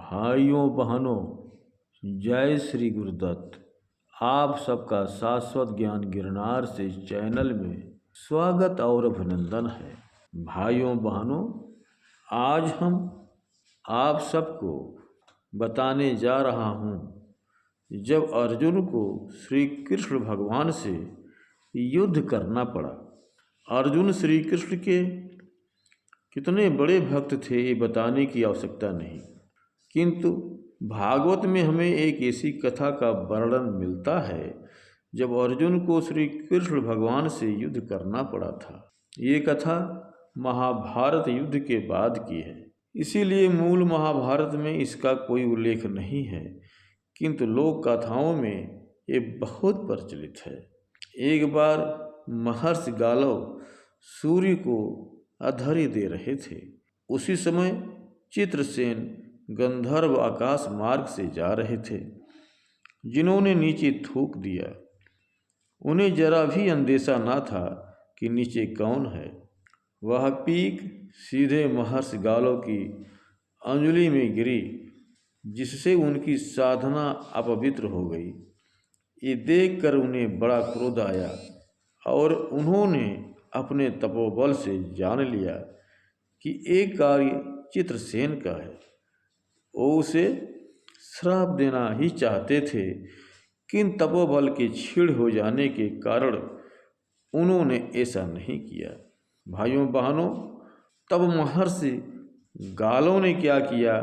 भाइयों बहनों, जय श्री गुरुदत्त। आप सबका शाश्वत ज्ञान गिरनार से चैनल में स्वागत और अभिनंदन है। भाइयों बहनों, आज हम आप सबको बताने जा रहा हूँ, जब अर्जुन को श्री कृष्ण भगवान से युद्ध करना पड़ा। अर्जुन श्री कृष्ण के कितने बड़े भक्त थे ये बताने की आवश्यकता नहीं, किंतु भागवत में हमें एक ऐसी कथा का वर्णन मिलता है जब अर्जुन को श्री कृष्ण भगवान से युद्ध करना पड़ा था। ये कथा महाभारत युद्ध के बाद की है, इसीलिए मूल महाभारत में इसका कोई उल्लेख नहीं है, किंतु लोक कथाओं में ये बहुत प्रचलित है। एक बार महर्षि गालव सूर्य को अर्घ्य दे रहे थे। उसी समय चित्रसेन गंधर्व आकाश मार्ग से जा रहे थे, जिन्होंने नीचे थूक दिया। उन्हें जरा भी अंदेशा न था कि नीचे कौन है। वह पीक सीधे महर्षि गालव की अंजलि में गिरी, जिससे उनकी साधना अपवित्र हो गई। ये देखकर उन्हें बड़ा क्रोध आया और उन्होंने अपने तपोबल से जान लिया कि एक कार्य चित्रसेन का है। वो उसे श्राप देना ही चाहते थे, किंतु तपोबल के क्षीण हो जाने के कारण उन्होंने ऐसा नहीं किया। भाइयों बहनों, तब महर्षि गालव ने क्या किया,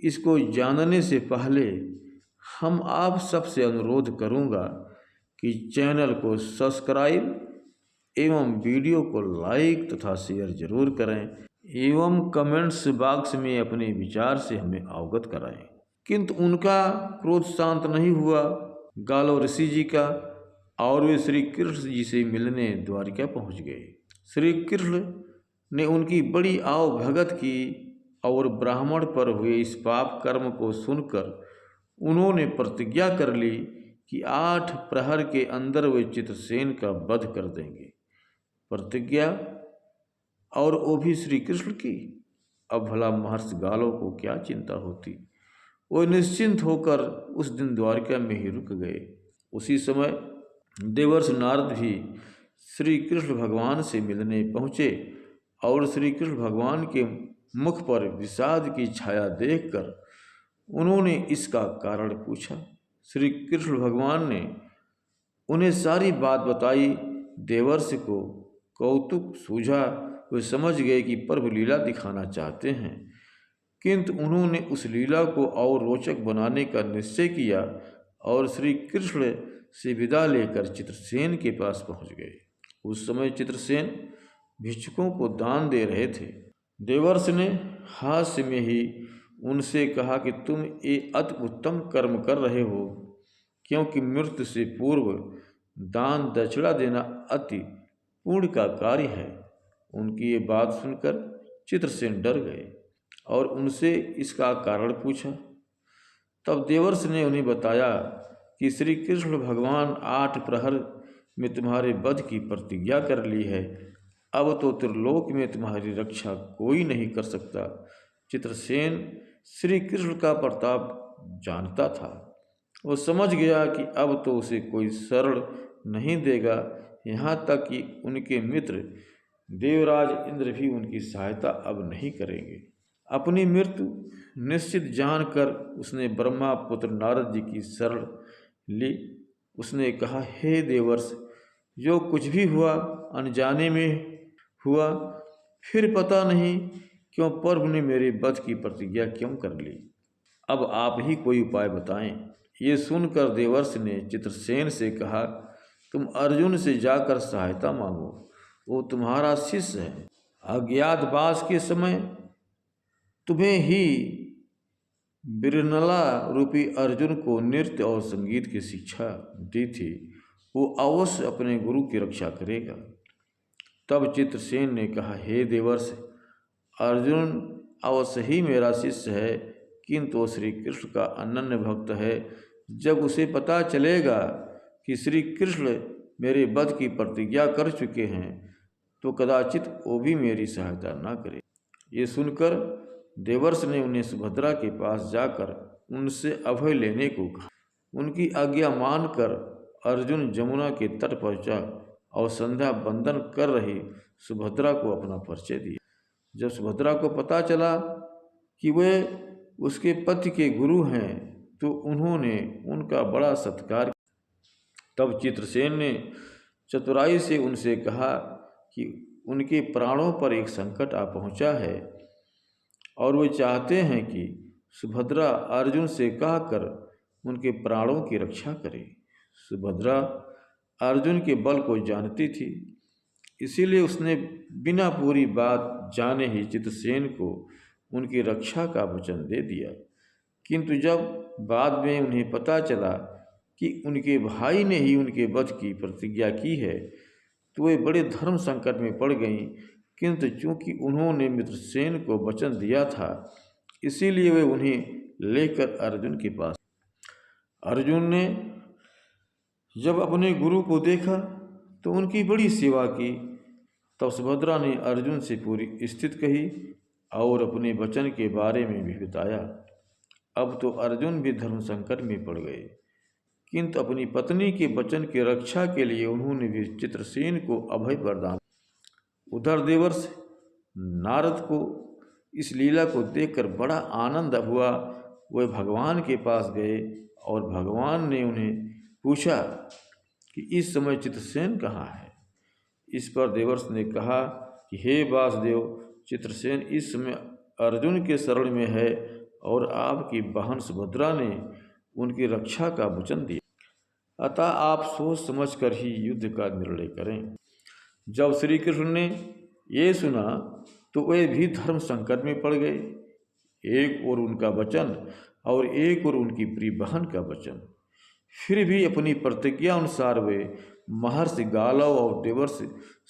इसको जानने से पहले हम आप सबसे अनुरोध करूंगा कि चैनल को सब्सक्राइब एवं वीडियो को लाइक तथा शेयर जरूर करें एवं कमेंट्स बॉक्स में अपने विचार से हमें अवगत कराएं। किंतु उनका क्रोध शांत नहीं हुआ गालव ऋषि जी का, और वे श्री कृष्ण जी से मिलने द्वारिका पहुंच गए। श्री कृष्ण ने उनकी बड़ी आव भगत की और ब्राह्मण पर हुए इस पाप कर्म को सुनकर उन्होंने प्रतिज्ञा कर ली कि 8 प्रहर के अंदर वे चित्रसेन का वध कर देंगे। प्रतिज्ञा, और वो भी श्री कृष्ण की। अब भला महर्षि गालव को क्या चिंता होती। वो निश्चिंत होकर उस दिन द्वारिका में ही रुक गए। उसी समय देवर्षि नारद भी श्री कृष्ण भगवान से मिलने पहुँचे और श्री कृष्ण भगवान के मुख पर विषाद की छाया देखकर उन्होंने इसका कारण पूछा। श्री कृष्ण भगवान ने उन्हें सारी बात बताई। देवर्षि को कौतुक सूझा। वे समझ गए कि प्रभु लीला दिखाना चाहते हैं, किंतु उन्होंने उस लीला को और रोचक बनाने का निश्चय किया और श्री कृष्ण से विदा लेकर चित्रसेन के पास पहुंच गए। उस समय चित्रसेन भिक्षुकों को दान दे रहे थे। देवर्षि ने हास्य में ही उनसे कहा कि तुम ये अति उत्तम कर्म कर रहे हो, क्योंकि मृत्यु से पूर्व दान दक्षिणा देना अति पुण्य का कार्य है। उनकी ये बात सुनकर चित्रसेन डर गए और उनसे इसका कारण पूछा। तब देवर्षि ने उन्हें बताया कि श्री कृष्ण भगवान 8 प्रहर में तुम्हारे वध की प्रतिज्ञा कर ली है। अब तो त्रिलोक में तुम्हारी रक्षा कोई नहीं कर सकता। चित्रसेन श्री कृष्ण का प्रताप जानता था। वो समझ गया कि अब तो उसे कोई शरण नहीं देगा। यहाँ तक कि उनके मित्र देवराज इंद्र भी उनकी सहायता अब नहीं करेंगे। अपनी मृत्यु निश्चित जानकर उसने ब्रह्मा पुत्र नारद जी की शरण ली। उसने कहा, हे देवर्षि, जो कुछ भी हुआ अनजाने में हुआ, फिर पता नहीं क्यों प्रभु ने मेरे वध की प्रतिज्ञा क्यों कर ली। अब आप ही कोई उपाय बताएं। ये सुनकर देवर्षि ने चित्रसेन से कहा, तुम अर्जुन से जाकर सहायता मांगो, वो तुम्हारा शिष्य है। अज्ञातवास के समय तुम्हें ही बिरनला रूपी अर्जुन को नृत्य और संगीत की शिक्षा दी थी। वो अवश्य अपने गुरु की रक्षा करेगा। तब चित्रसेन ने कहा, हे देवर्षि, अर्जुन अवश्य ही मेरा शिष्य है, किंतु वो श्री कृष्ण का अनन्य भक्त है। जब उसे पता चलेगा कि श्री कृष्ण मेरे वध की प्रतिज्ञा कर चुके हैं, तो कदाचित वो भी मेरी सहायता न करे। ये सुनकर देवर्ष ने उन्हें सुभद्रा के पास जाकर उनसे अभय लेने को कहा। उनकी आज्ञा मानकर अर्जुन जमुना के तट पहुंचा और संध्या बंदन कर रही सुभद्रा को अपना परिचय दिया। जब सुभद्रा को पता चला कि वे उसके पति के गुरु हैं तो उन्होंने उनका बड़ा सत्कार किया। तब चित्रसेन ने चतुराई से उनसे कहा कि उनके प्राणों पर एक संकट आ पहुंचा है और वे चाहते हैं कि सुभद्रा अर्जुन से कहकर उनके प्राणों की रक्षा करे। सुभद्रा अर्जुन के बल को जानती थी, इसीलिए उसने बिना पूरी बात जाने ही चित्रसेन को उनकी रक्षा का वचन दे दिया। किंतु जब बाद में उन्हें पता चला कि उनके भाई ने ही उनके वध की प्रतिज्ञा की है तो वे बड़े धर्म संकट में पड़ गईं। किंतु चूंकि उन्होंने मित्रसेन को वचन दिया था इसीलिए वे उन्हें लेकर अर्जुन के पास। अर्जुन ने जब अपने गुरु को देखा तो उनकी बड़ी सेवा की। तब सुभद्रा ने अर्जुन से पूरी स्थिति कही और अपने वचन के बारे में भी बताया। अब तो अर्जुन भी धर्म संकट में पड़ गए, किंतु अपनी पत्नी के वचन की रक्षा के लिए उन्होंने भी चित्रसेन को अभय प्रदान। उधर देवर्ष नारद को इस लीला को देखकर बड़ा आनंद हुआ। वे भगवान के पास गए और भगवान ने उन्हें पूछा कि इस समय चित्रसेन कहाँ है। इस पर देवर्ष ने कहा कि हे वासुदेव, चित्रसेन इस समय अर्जुन के शरण में है और आपकी बहन सुभद्रा ने उनकी रक्षा का वचन दिया, अतः आप सोच समझकर ही युद्ध का निर्णय करें। जब श्री कृष्ण ने ये सुना तो वे भी धर्म संकट में पड़ गए। एक और उनका वचन और एक और उनकी प्रिय बहन का वचन। फिर भी अपनी प्रतिज्ञा अनुसार वे महर्षि गालव और देवर्ष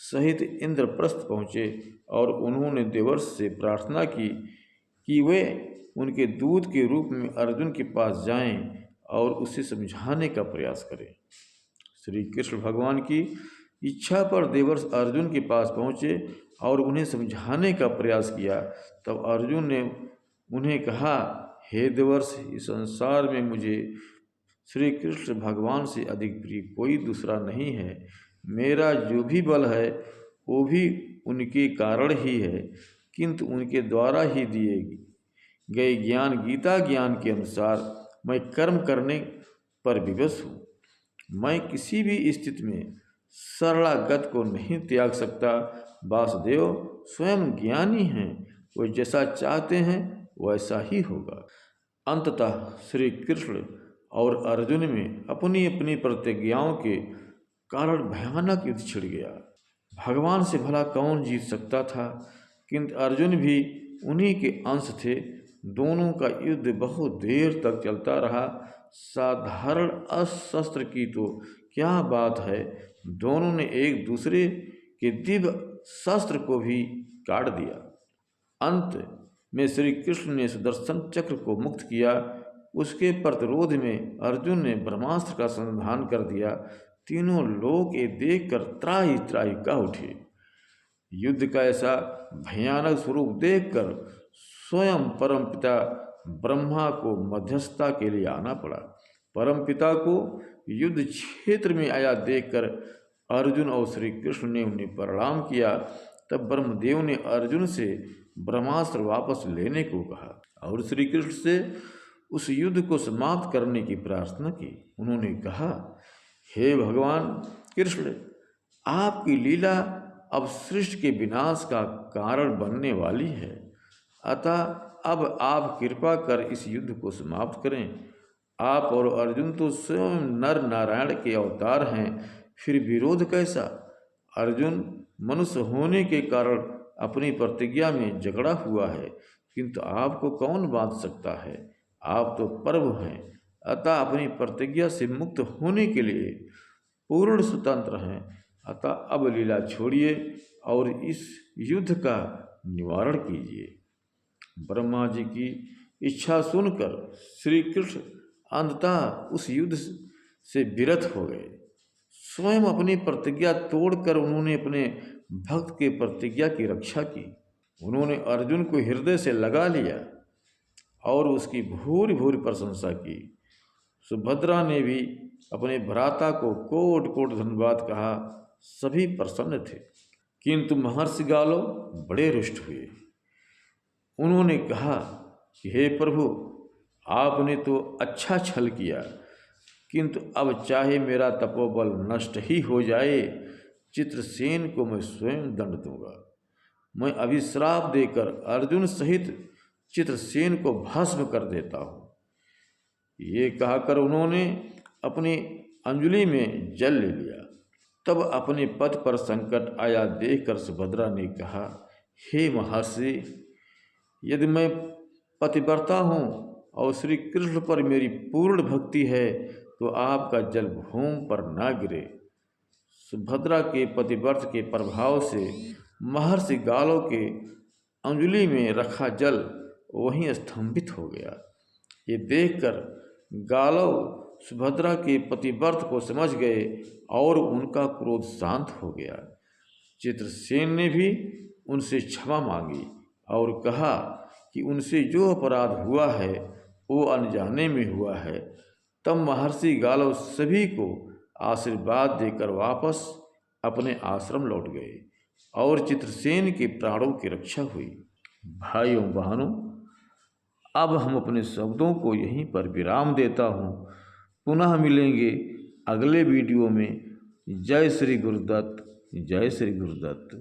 सहित इंद्रप्रस्थ पहुँचे और उन्होंने देवर्ष से प्रार्थना की कि वे उनके दूत के रूप में अर्जुन के पास जाएं और उसे समझाने का प्रयास करें। श्री कृष्ण भगवान की इच्छा पर देवर्ष अर्जुन के पास पहुँचे और उन्हें समझाने का प्रयास किया। तब अर्जुन ने उन्हें कहा, हे देवर्ष, इस संसार में मुझे श्री कृष्ण भगवान से अधिक प्रिय कोई दूसरा नहीं है। मेरा जो भी बल है वो भी उनके कारण ही है, किंतु उनके द्वारा ही दिए गए ज्ञान गीता ज्ञान के अनुसार मैं कर्म करने पर विवश हूँ। मैं किसी भी स्थिति में शरणागत को नहीं त्याग सकता। वासुदेव स्वयं ज्ञानी हैं, वे जैसा चाहते हैं वैसा ही होगा। अंततः श्री कृष्ण और अर्जुन में अपनी अपनी प्रतिज्ञाओं के कारण भयानक युद्ध छिड़ गया। भगवान से भला कौन जीत सकता था, किंतु अर्जुन भी उन्हीं के अंश थे। दोनों का युद्ध बहुत देर तक चलता रहा। साधारण अस्त्र की तो क्या बात है, दोनों ने एक दूसरे के दिव्य शस्त्र को भी काट दिया। अंत में श्री कृष्ण ने सुदर्शन चक्र को मुक्त किया। उसके प्रतिरोध में अर्जुन ने ब्रह्मास्त्र का संधान कर दिया। तीनों लोग ये देखकर त्राहि त्राहि कह उठे। युद्ध का ऐसा भयानक स्वरूप देखकर स्वयं परमपिता ब्रह्मा को मध्यस्थता के लिए आना पड़ा। परमपिता को युद्ध क्षेत्र में आया देखकर अर्जुन और श्री कृष्ण ने उन्हें प्रणाम किया। तब ब्रह्मदेव ने अर्जुन से ब्रह्मास्त्र वापस लेने को कहा और श्री कृष्ण से उस युद्ध को समाप्त करने की प्रार्थना की। उन्होंने कहा, हे भगवान कृष्ण, आपकी लीला अब सृष्टि के विनाश का कारण बनने वाली है, अतः अब आप कृपा कर इस युद्ध को समाप्त करें। आप और अर्जुन तो स्वयं नर नारायण के अवतार हैं, फिर विरोध कैसा? अर्जुन मनुष्य होने के कारण अपनी प्रतिज्ञा में झगड़ा हुआ है, किंतु आपको कौन बांध सकता है? आप तो प्रभु हैं, अतः अपनी प्रतिज्ञा से मुक्त होने के लिए पूर्ण स्वतंत्र हैं। अतः अब लीला छोड़िए और इस युद्ध का निवारण कीजिए। ब्रह्मा जी की इच्छा सुनकर श्री कृष्ण अंततः उस युद्ध से विरत हो गए। स्वयं अपनी प्रतिज्ञा तोड़कर उन्होंने अपने भक्त के प्रतिज्ञा की रक्षा की। उन्होंने अर्जुन को हृदय से लगा लिया और उसकी भूरी भूरी प्रशंसा की। सुभद्रा ने भी अपने भ्राता को कोट कोट धन्यवाद कहा। सभी प्रसन्न थे, किंतु महर्षि गालो बड़े रुष्ट हुए। उन्होंने कहा कि हे प्रभु, आपने तो अच्छा छल किया, किंतु अब चाहे मेरा तपोबल नष्ट ही हो जाए, चित्रसेन को मैं स्वयं दंड दूंगा। मैं अभिश्राप देकर अर्जुन सहित चित्रसेन को भस्म कर देता हूँ। ये कहकर उन्होंने अपनी अंजलि में जल ले लिया। तब अपने पद पर संकट आया देखकर सुभद्रा ने कहा, हे महर्षि, यदि मैं पतिव्रता हूँ और श्री कृष्ण पर मेरी पूर्ण भक्ति है तो आपका जल भूमि पर ना गिरे। सुभद्रा के पतिव्रत के प्रभाव से महर्षि गालो के अंजलि में रखा जल वहीं स्तंभित हो गया। ये देखकर गालव सुभद्रा के पतिव्रत को समझ गए और उनका क्रोध शांत हो गया। चित्रसेन ने भी उनसे क्षमा मांगी और कहा कि उनसे जो अपराध हुआ है वो अनजाने में हुआ है। तब महर्षि गालव सभी को आशीर्वाद देकर वापस अपने आश्रम लौट गए और चित्रसेन के प्राणों की रक्षा हुई। भाइयों बहनों, अब हम अपने शब्दों को यहीं पर विराम देता हूँ। पुनः मिलेंगे अगले वीडियो में। जय श्री गुरुदत्त, जय श्री गुरुदत्त।